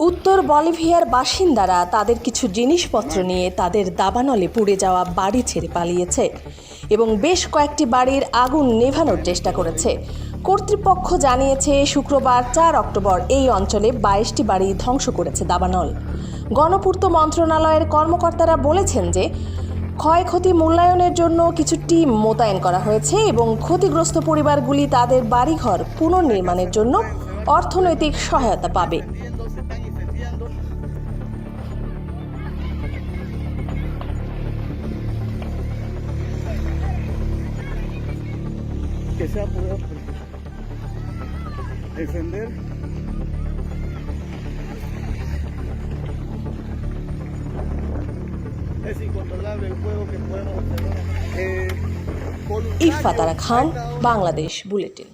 উত্তর বলিভিয়ার বাসিন্দারা তাদের কিছু জিনিসপত্র নিয়ে তাদের দাবানলে পুড়ে যাওয়া বাড়ি ছেড়ে পালিয়েছে এবং বেশ কয়েকটি বাড়ির আগুন নেভানোর চেষ্টা করেছে। কর্তৃপক্ষ জানিয়েছে শুক্রবার ৪ অক্টোবর এই অঞ্চলে ২২টি বাড়ি ধ্বংস করেছে দাবানল। গণপূর্ত মন্ত্রণালয়ের কর্মকর্তারা বলেছেন যে ক্ষয়ক্ষতি মূল্যায়নের জন্য কিছু টিম মোতায়েন করা হয়েছে এবং ক্ষতিগ্রস্ত পরিবারগুলি তাদের বাড়িঘর পুনর্নির্মাণের জন্য অর্থনৈতিক সহায়তা পাবে। Que se ha podido defender. Es incontrolable el fuego que podemos observar. Ifat আরা খান, বাংলাদেশ বুলেটিন।